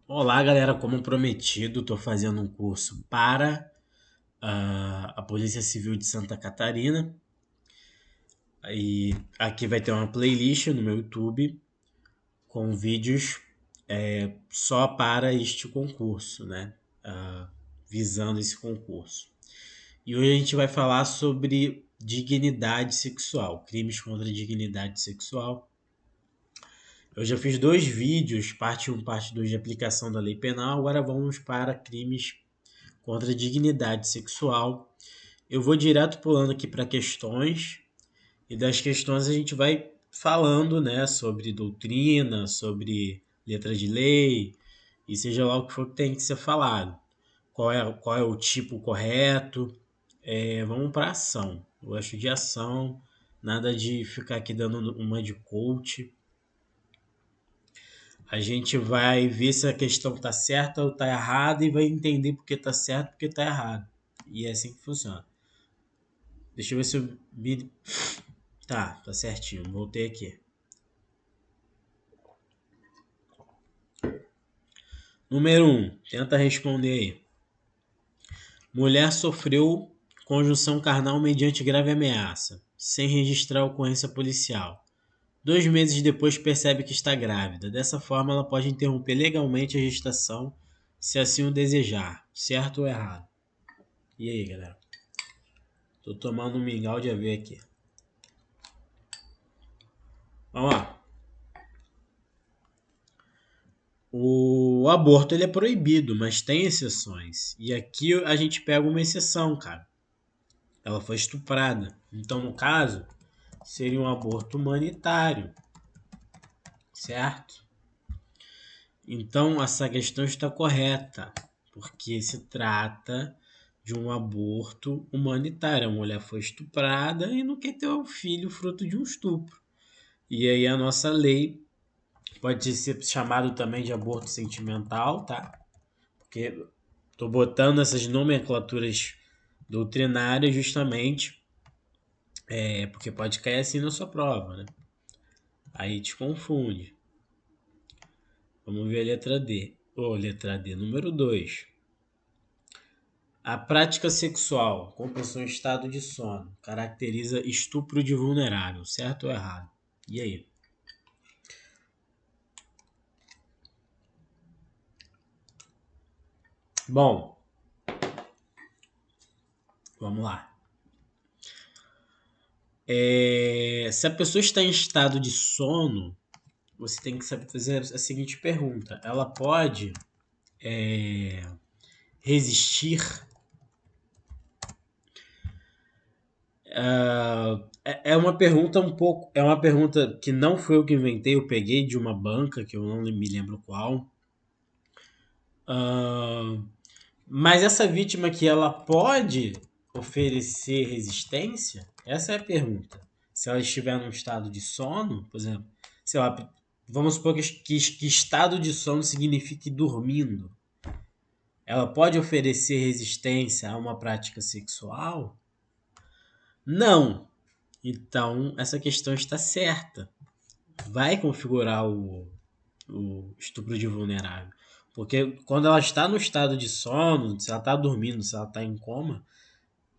Olá, galera. Como prometido, estou fazendo um curso para a Polícia Civil de Santa Catarina. E aqui vai ter uma playlist no meu YouTube com vídeos só para este concurso, né? Visando esse concurso. E hoje a gente vai falar sobre dignidade sexual, crimes contra a dignidade sexual. Eu já fiz dois vídeos, parte 1 e parte 2 de aplicação da lei penal. Agora vamos para crimes contra a dignidade sexual. Eu vou direto pulando aqui para questões, e das questões a gente vai falando, né, sobre doutrina, sobre letra de lei, e seja lá o que for que tem que ser falado. Qual é o tipo correto? Vamos para ação. Eu gosto de ação, nada de ficar aqui dando uma de coach. A gente vai ver se a questão está certa ou está errada e vai entender porque está certo e porque está errado. E é assim que funciona. Deixa eu ver se eu me... Tá certinho. Voltei aqui. Número 1. Tenta responder aí. Mulher sofreu conjunção carnal mediante grave ameaça, sem registrar a ocorrência policial. 2 meses depois percebe que está grávida. Dessa forma, ela pode interromper legalmente a gestação, se assim o desejar. Certo ou errado? E aí, galera? Tô tomando um mingau de aveia aqui. Vamos lá. O aborto ele é proibido, mas tem exceções. E aqui a gente pega uma exceção, cara. Ela foi estuprada. Então, no caso, seria um aborto humanitário, certo? Então, essa questão está correta, porque se trata de um aborto humanitário. A mulher foi estuprada e não quer ter um filho fruto de um estupro. E aí a nossa lei pode ser chamado também de aborto sentimental, tá? Porque tô botando essas nomenclaturas doutrinárias justamente porque pode cair assim na sua prova, né? Aí te confunde. Vamos ver a letra D. Letra D, número 2. A prática sexual com pessoa em estado de sono caracteriza estupro de vulnerável, certo ou errado? E aí? Bom, vamos lá. Se a pessoa está em estado de sono, você tem que saber fazer a seguinte pergunta. Ela pode resistir? É uma pergunta um pouco. É uma pergunta que não foi eu que inventei, eu peguei de uma banca, que eu não me lembro qual. Ah, mas essa vítima que ela pode oferecer resistência? Essa é a pergunta. Se ela estiver num estado de sono, por exemplo, sei lá, vamos supor que estado de sono signifique dormindo. Ela pode oferecer resistência a uma prática sexual? Não. Então, essa questão está certa. Vai configurar o estupro de vulnerável. Porque quando ela está no estado de sono, se ela está dormindo, se ela está em coma,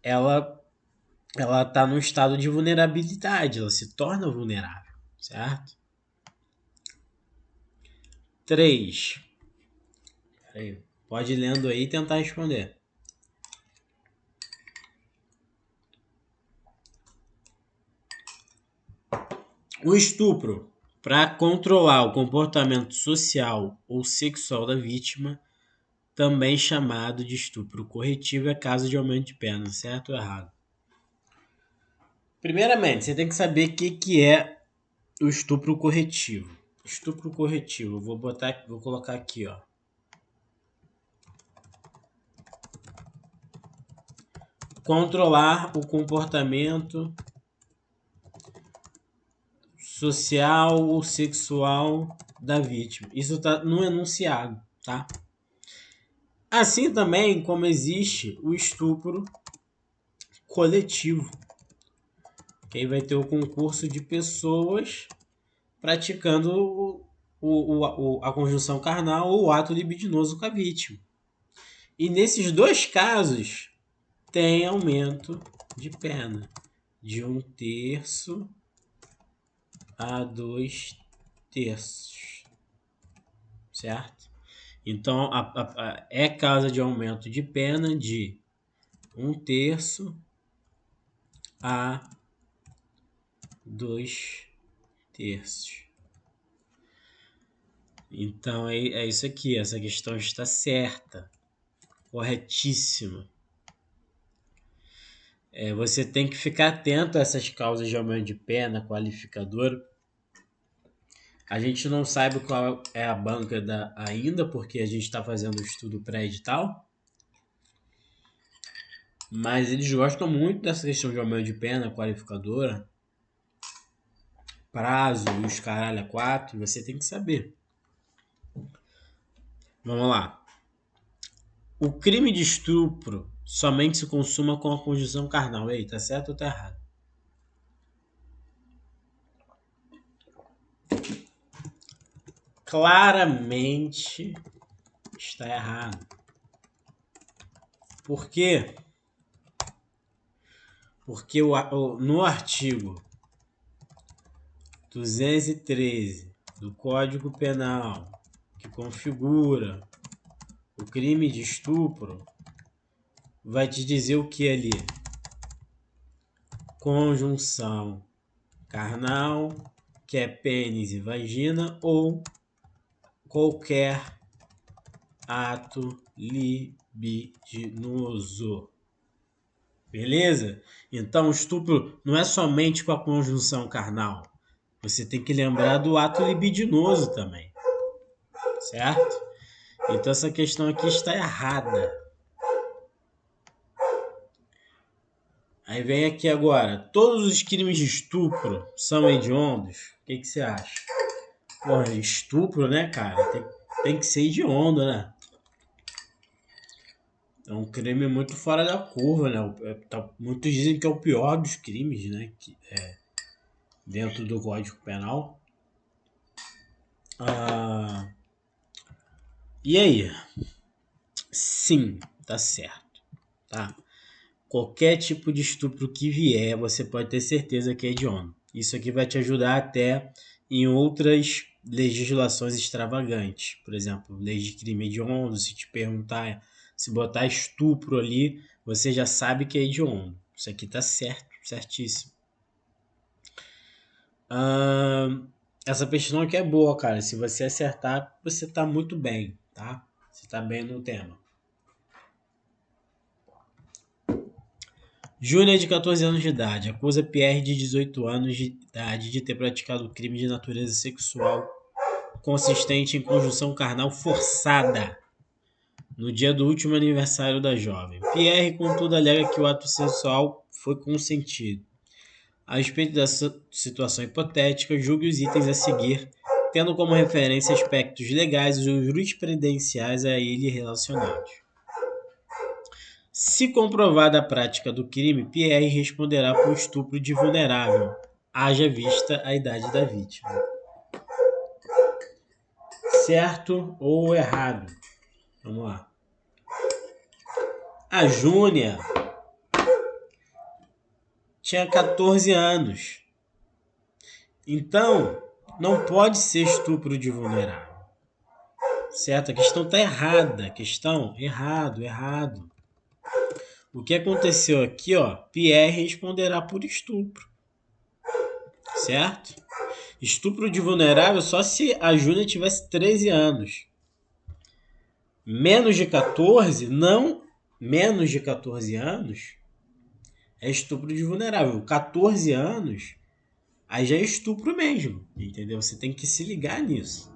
ela ela está no estado de vulnerabilidade, ela se torna vulnerável, certo? 3. Pode ir lendo aí e tentar responder. O estupro, para controlar o comportamento social ou sexual da vítima, também chamado de estupro corretivo, é caso de aumento de pena, certo ou errado? Primeiramente, você tem que saber o que é o estupro corretivo. Estupro corretivo, vou colocar aqui, ó. Controlar o comportamento social ou sexual da vítima. Isso está no enunciado, tá? Assim também como existe o estupro coletivo, que aí vai ter o concurso de pessoas praticando a conjunção carnal ou o ato libidinoso com a vítima. E nesses dois casos, tem aumento de pena de 1/3 a 2/3, certo? Então, é causa de aumento de pena de 1/3 a 2/3. Então, é isso aqui. Essa questão está certa, corretíssima. Você tem que ficar atento a essas causas de aumento de pena, qualificadora. A gente não sabe qual é a banca ainda, porque a gente está fazendo o estudo pré-edital. Mas eles gostam muito dessa questão de aumento de pena, qualificadora, prazo e os caralho a 4. Você tem que saber. Vamos lá. O crime de estupro somente se consuma com a conjunção carnal. Ei, tá certo ou tá errado? Claramente está errado. Por quê? Porque no artigo 213 do Código Penal, que configura o crime de estupro, vai te dizer o que ali? Conjunção carnal, que é pênis e vagina, ou qualquer ato libidinoso. Beleza? Então, o estupro não é somente com a conjunção carnal. Você tem que lembrar do ato libidinoso também. Certo? Então, essa questão aqui está errada. Aí vem aqui agora. Todos os crimes de estupro são hediondos? O que você acha? Porra, estupro, né, cara? Tem que ser hediondo, né? É um crime muito fora da curva, né? Muitos dizem que é o pior dos crimes, né? Dentro do Código Penal. E aí? Sim, tá certo. Tá? Qualquer tipo de estupro que vier, você pode ter certeza que é hediondo. Isso aqui vai te ajudar até em outras legislações extravagantes. Por exemplo, lei de crime hediondo, se te perguntar, se botar estupro ali, você já sabe que é hediondo. Isso aqui tá certo, certíssimo. Essa questão aqui é boa, cara. Se você acertar, você tá muito bem, tá? Você tá bem no tema. Júnior, de 14 anos de idade, acusa Pierre, de 18 anos de idade, de ter praticado crime de natureza sexual consistente em conjunção carnal forçada no dia do último aniversário da jovem. Pierre, contudo, alega que o ato sexual foi consentido. A respeito dessa situação hipotética, julgue os itens a seguir, tendo como referência aspectos legais e jurisprudenciais a ele relacionados. Se comprovada a prática do crime, Pierre responderá por estupro de vulnerável, haja vista a idade da vítima. Certo ou errado? Vamos lá. A Júnia tinha 14 anos. Então, não pode ser estupro de vulnerável. Certo? A questão está errada. A questão, errado. O que aconteceu aqui, ó, Pierre responderá por estupro. Certo? Estupro de vulnerável só se a Júlia tivesse 13 anos. Menos de 14, não. Menos de 14 anos é estupro de vulnerável. 14 anos, aí já é estupro mesmo. Entendeu? Você tem que se ligar nisso.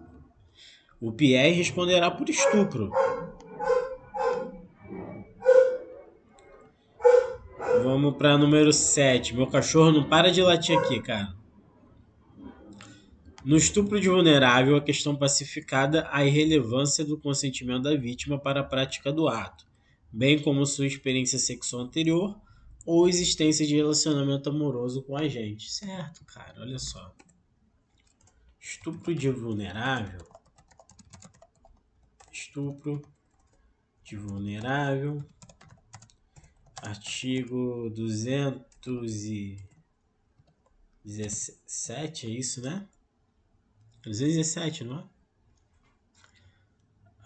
O Pierre responderá por estupro. Vamos para número 7. Meu cachorro não para de latir aqui, cara. No estupro de vulnerável, a questão pacificada a irrelevância do consentimento da vítima para a prática do ato, bem como sua experiência sexual anterior ou existência de relacionamento amoroso com o agente. Certo, cara, olha só. Estupro de vulnerável. Estupro de vulnerável. Artigo 217, é isso, né? 217, não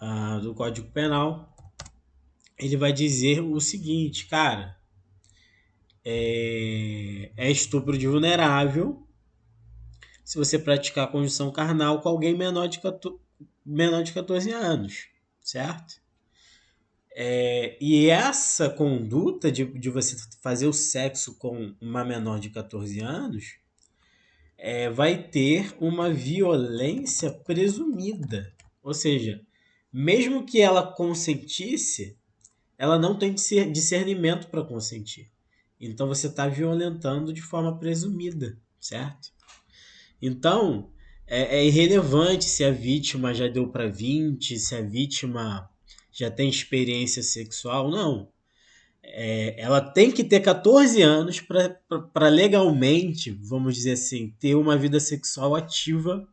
é? Do Código Penal. Ele vai dizer o seguinte, cara. É estupro de vulnerável se você praticar conjunção carnal com alguém menor de 14 anos, certo? E essa conduta de você fazer o sexo com uma menor de 14 anos vai ter uma violência presumida. Ou seja, mesmo que ela consentisse, ela não tem discernimento para consentir. Então você está violentando de forma presumida, certo? Então é irrelevante se a vítima já deu para 20, se a vítima já tem experiência sexual, não. Ela tem que ter 14 anos para legalmente, vamos dizer assim, ter uma vida sexual ativa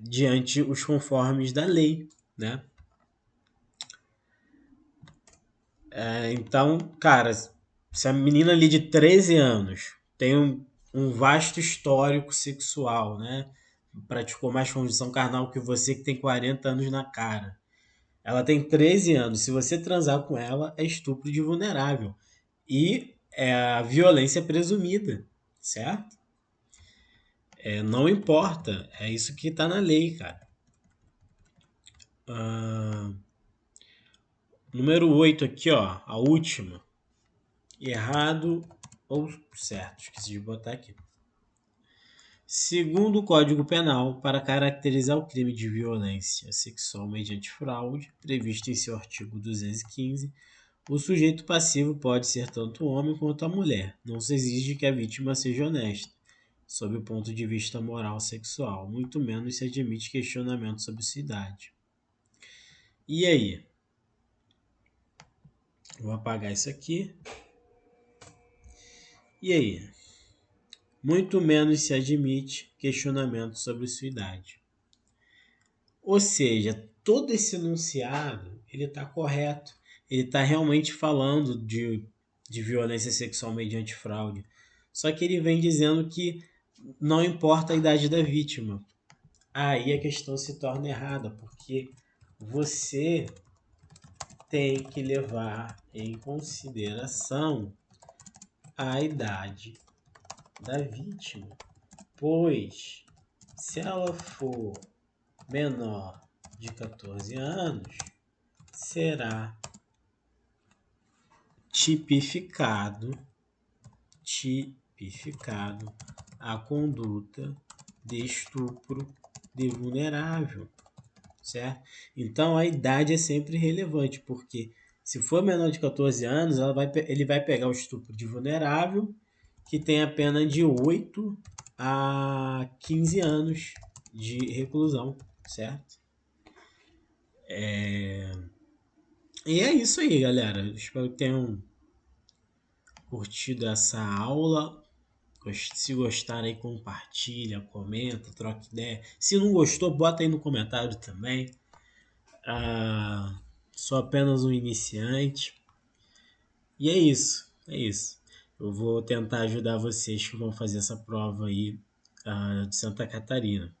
diante os conformes da lei, né? Então, cara, se a menina ali de 13 anos tem um vasto histórico sexual, né? Praticou mais conjunção carnal que você que tem 40 anos na cara. Ela tem 13 anos. Se você transar com ela, é estupro de vulnerável. E é a violência presumida, certo? Não importa. É isso que tá na lei, cara. Número 8 aqui, ó. A última. Errado ou certo. Esqueci de botar aqui. Segundo o Código Penal, para caracterizar o crime de violência sexual mediante fraude, previsto em seu artigo 215, o sujeito passivo pode ser tanto o homem quanto a mulher. Não se exige que a vítima seja honesta, sob o ponto de vista moral sexual, muito menos se admite questionamento sobre sua idade. E aí? Vou apagar isso aqui. E aí? Muito menos se admite questionamento sobre sua idade. Ou seja, todo esse enunciado ele está correto. Ele está realmente falando de violência sexual mediante fraude. Só que ele vem dizendo que não importa a idade da vítima. Aí a questão se torna errada, porque você tem que levar em consideração a idade da vítima. Pois, se ela for menor de 14 anos, será tipificado a conduta de estupro de vulnerável, certo? Então a idade é sempre relevante, porque se for menor de 14 anos, ele vai pegar o estupro de vulnerável, que tem a pena de 8 a 15 anos de reclusão, certo? E é isso aí, galera. Espero que tenham curtido essa aula. Se gostar aí, compartilha, comenta, troca ideia. Se não gostou, bota aí no comentário também. Sou apenas um iniciante. E é isso, é isso. Eu vou tentar ajudar vocês que vão fazer essa prova aí de Santa Catarina.